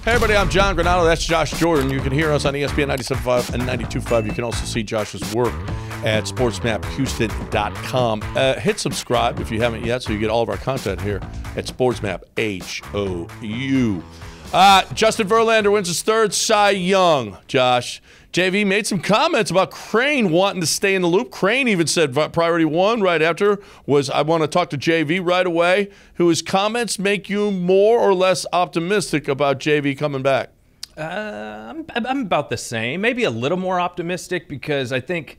Hey everybody, I'm John Granado. That's Josh Jordan. You can hear us on ESPN 97.5 and 92.5. You can also see Josh's work at sportsmaphouston.com. Hit subscribe if you haven't yet, so you get all of our content here at SportsMap HOU. Justin Verlander wins his third Cy Young. Josh, JV made some comments about Crane wanting to stay in the loop. Crane even said priority one right after was, I want to talk to JV right away. Whose comments make you more or less optimistic about JV coming back? I'm about the same, maybe a little more optimistic, because I think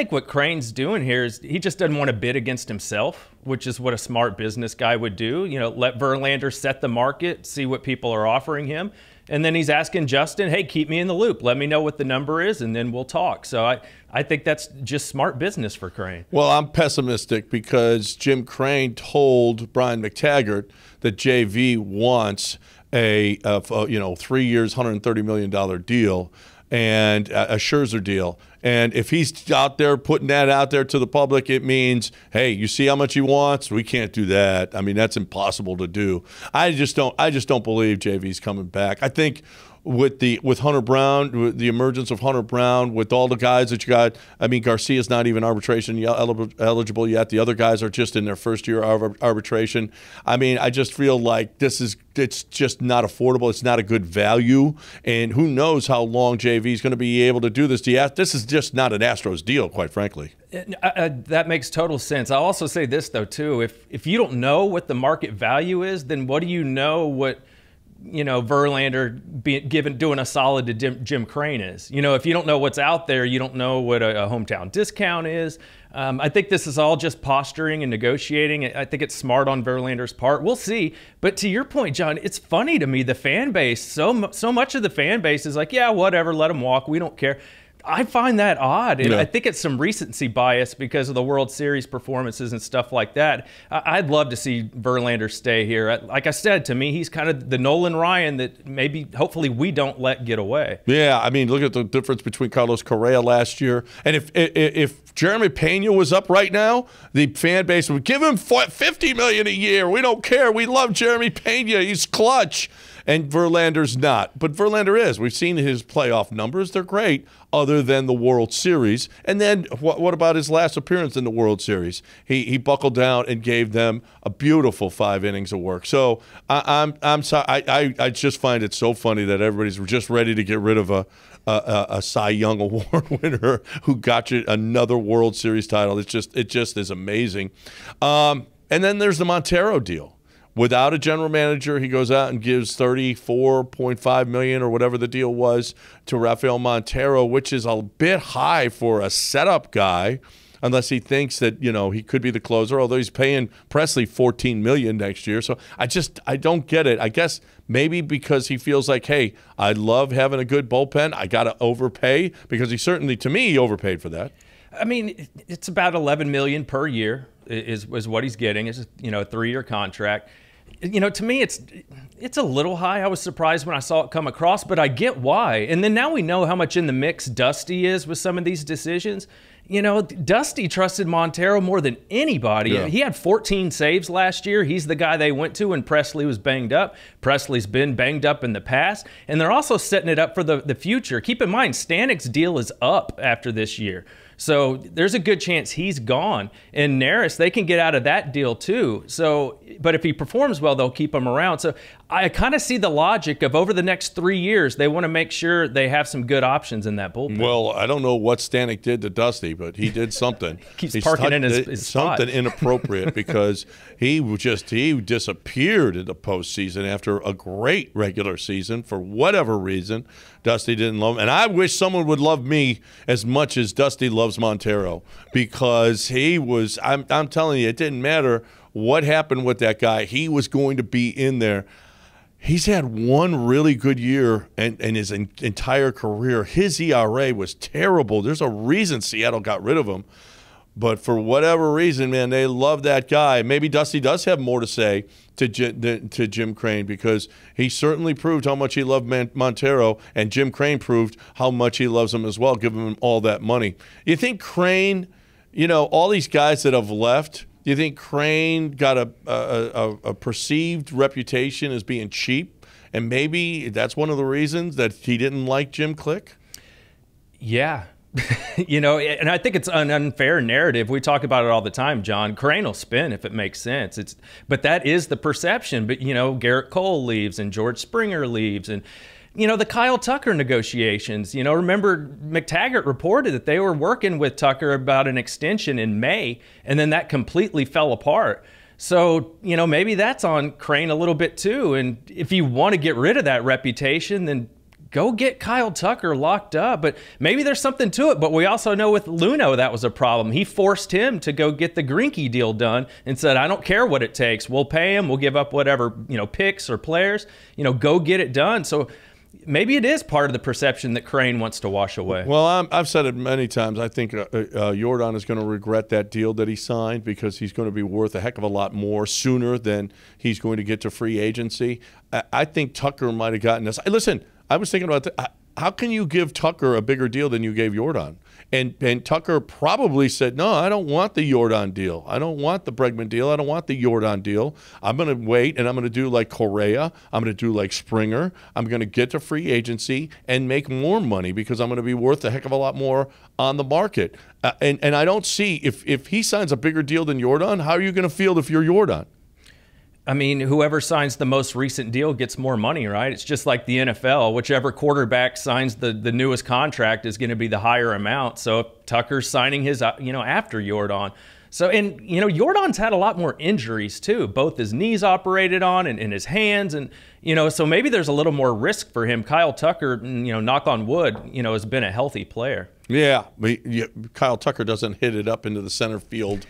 what Crane's doing here is he just doesn't want to bid against himself, which is what a smart business guy would do. You know, let Verlander set the market, see what people are offering him. And then he's asking Justin, hey, keep me in the loop. Let me know what the number is, and then we'll talk. So I think that's just smart business for Crane. Well, I'm pessimistic because Jim Crane told Brian McTaggart that JV wants a 3 years, $130 million deal and a Scherzer deal. And if he's out there putting that out there to the public, it means, hey, you see how much he wants? We can't do that. I mean, that's impossible to do. I just don't believe JV's coming back. I think with Hunter Brown, with the emergence of Hunter Brown, with all the guys that you got, I mean, Garcia's not even arbitration eligible yet. The other guys are just in their first year of arbitration. I mean, I just feel like it's just not affordable. It's not a good value. And who knows how long JV's going to be able to do this. This is just not an Astros deal, quite frankly. That makes total sense. I'll also say this, though, too. If you don't know what the market value is, then what do you know what Verlander doing a solid to Jim Crane is? If you don't know what's out there, you don't know what a hometown discount is. I think this is all just posturing and negotiating. I think it's smart on Verlander's part. We'll see. But to your point, John, it's funny to me, the fan base, so much of the fan base is like, yeah, whatever, let him walk. We don't care. I find that odd, and I think it's some recency bias because of the World Series performances and stuff like that. I'd love to see Verlander stay here. Like I said, to me, he's kind of the Nolan Ryan that hopefully we don't let get away. Yeah, I mean, look at the difference between Carlos Correa last year. And if Jeremy Pena was up right now, the fan base would give him $50 million a year. We don't care. We love Jeremy Pena. He's clutch. And Verlander's not. But Verlander is. We've seen his playoff numbers. They're great, other than the World Series. And then what about his last appearance in the World Series? He buckled down and gave them a beautiful 5 innings of work. So I'm sorry. I just find it so funny that everybody's just ready to get rid of a Cy Young Award winner who got you another World Series title. It just is amazing. And then there's the Montero deal. Without a general manager, he goes out and gives $34.5 million or whatever the deal was to Rafael Montero, which is a bit high for a setup guy, unless he thinks that he could be the closer. Although he's paying Presley $14 million next year, so I don't get it. I guess maybe because he feels like, hey, I love having a good bullpen. I got to overpay because he certainly, to me, he overpaid for that. I mean, it's about $11 million per year is what he's getting. It's a 3-year contract. To me, it's a little high. I was surprised when I saw it come across, but I get why. And then now we know how much in the mix Dusty is with some of these decisions. Dusty trusted Montero more than anybody. Yeah. He had 14 saves last year. He's the guy they went to when Presley was banged up. Presley's been banged up in the past. And they're also setting it up for the future. Keep in mind, Stanek's deal is up after this year. So there's a good chance he's gone. And Neris, they can get out of that deal too. So, but if he performs well, they'll keep him around. So I kind of see the logic of over the next 3 years, they want to make sure they have some good options in that bullpen. Well, I don't know what Stanek did to Dusty, but he did something. He's parking in his spot. Something inappropriate because he disappeared in the postseason after a great regular season for whatever reason. Dusty didn't love him. And I wish someone would love me as much as Dusty loves Montero, because he was, I'm telling you, it didn't matter what happened with that guy. He was going to be in there. He's had one really good year in his entire career. His ERA was terrible. There's a reason Seattle got rid of him. But for whatever reason, man, they love that guy. Maybe Dusty does have more to say to Jim Crane, because he certainly proved how much he loved Montero, and Jim Crane proved how much he loves him as well, giving him all that money. You think Crane, all these guys that have left, do you think Crane got a perceived reputation as being cheap and maybe that's one of the reasons that he didn't like Jim Click. Yeah. And I think it's an unfair narrative. We talk about it all the time, John. Crane will spin if it makes sense. But that is the perception. But, Garrett Cole leaves and George Springer leaves. And, the Kyle Tucker negotiations. Remember McTaggart reported that they were working with Tucker about an extension in May, and then that completely fell apart. So, maybe that's on Crane a little bit too. And if you want to get rid of that reputation, then go get Kyle Tucker locked up. But maybe there's something to it. But we also know with Luno that was a problem. He forced him to go get the Greinke deal done and said, I don't care what it takes. We'll pay him. We'll give up whatever, picks or players. Go get it done. So maybe it is part of the perception that Crane wants to wash away. Well, I've said it many times. I think Jordan is going to regret that deal that he signed because he's going to be worth a heck of a lot more sooner than he's going to get to free agency. I think Tucker might have gotten this. Listen, I was thinking about how can you give Tucker a bigger deal than you gave Jordan? And Tucker probably said, no, I don't want the Jordan deal. I don't want the Bregman deal. I don't want the Jordan deal. I'm going to wait, and I'm going to do like Correa. I'm going to do like Springer. I'm going to get to free agency and make more money because I'm going to be worth a heck of a lot more on the market. And I don't see, if he signs a bigger deal than Jordan, how are you going to feel if you're Jordan? I mean, whoever signs the most recent deal gets more money, right? It's just like the NFL. Whichever quarterback signs the newest contract is going to be the higher amount. So if Tucker's signing his, after Jordan. So, and, Jordan's had a lot more injuries too. Both his knees operated on and his hands. And, so maybe there's a little more risk for him. Kyle Tucker, knock on wood, has been a healthy player. Yeah. Kyle Tucker doesn't hit it up into the center field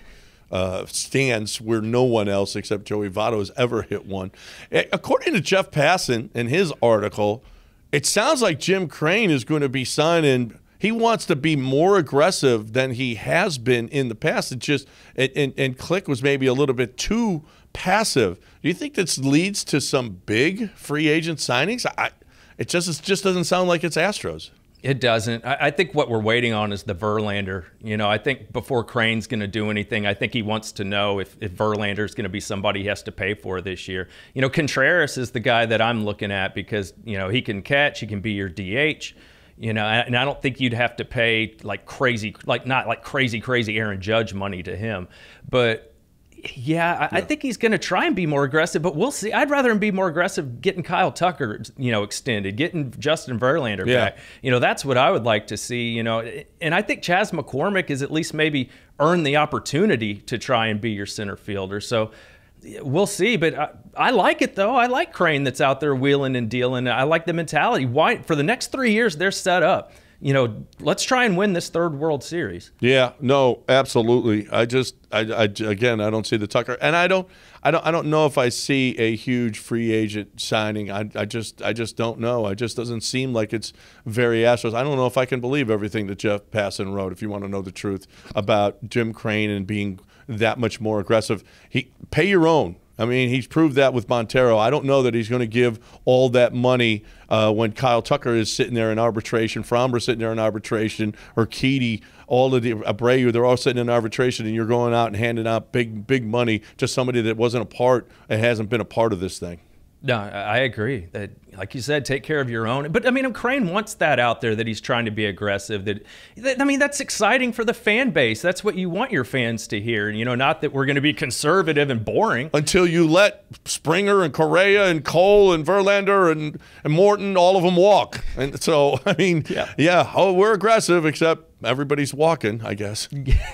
stands where no one else except Joey Votto has ever hit one. According to Jeff Passan in his article, it sounds like Jim Crane is going to be signing. He wants to be more aggressive than he has been in the past. It just and Click was maybe a little bit too passive. Do you think this leads to some big free agent signings? It just doesn't sound like it's Astros. It doesn't. I think what we're waiting on is the Verlander. I think before Crane's going to do anything, I think he wants to know if Verlander is going to be somebody he has to pay for this year. Contreras is the guy that I'm looking at because, he can catch, he can be your DH. And I don't think you'd have to pay like crazy, not like crazy Aaron Judge money to him. But yeah, I think he's going to try and be more aggressive, but we'll see. I'd rather him be more aggressive getting Kyle Tucker, extended, getting Justin Verlander back. That's what I would like to see, And I think Chas McCormick is at least maybe earned the opportunity to try and be your center fielder. So we'll see, but I like it, though. I like Crane that's out there wheeling and dealing. I like the mentality. Why? For the next 3 years, they're set up. Let's try and win this third World Series. Yeah, no, absolutely. Again, I don't see the Tucker, and I don't know if I see a huge free agent signing. I just don't know. It just doesn't seem like it's very Astros. I don't know if I can believe everything that Jeff Passan wrote. If you want to know the truth about Jim Crane and being that much more aggressive, pay your own. I mean, he's proved that with Montero. I don't know that he's going to give all that money when Kyle Tucker is sitting there in arbitration, Framber's sitting there in arbitration, or Keedy, all of the Abreu, they're all sitting in arbitration, and you're going out and handing out big money to somebody that wasn't a part and hasn't been a part of this thing. No, I agree. That, like you said, take care of your own. But, I mean, Crane wants that out there, that he's trying to be aggressive. That's exciting for the fan base. That's what you want your fans to hear. Not that we're going to be conservative and boring. Until you let Springer and Correa and Cole and Verlander and Morton, all of them walk. And so, I mean, we're aggressive, except everybody's walking, I guess.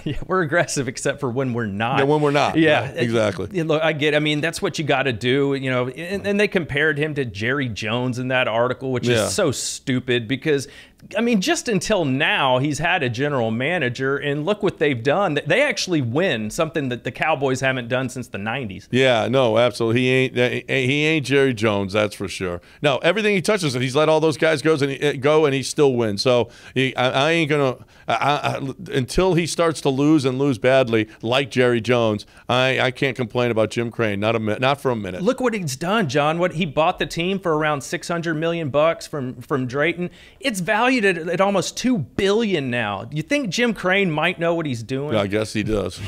Yeah, we're aggressive except for when we're not. Yeah, when we're not. Yeah, exactly. Look, I get. I mean, that's what you got to do. And they compared him to Jerry Jones in that article, which is so stupid because, I mean, just until now, he's had a general manager, and look what they've done. They actually win, something that the Cowboys haven't done since the 90s. Yeah, no, absolutely. He ain't Jerry Jones, that's for sure. No, everything he touches, he's let all those guys go, and he still wins. So I ain't going to until he starts to lose and lose badly, like Jerry Jones, I can't complain about Jim Crane, not for a minute. Look what he's done, John. What he bought the team for around $600 million from Drayton. It's valued at almost $2 billion now. You think Jim Crane might know what he's doing? I guess he does.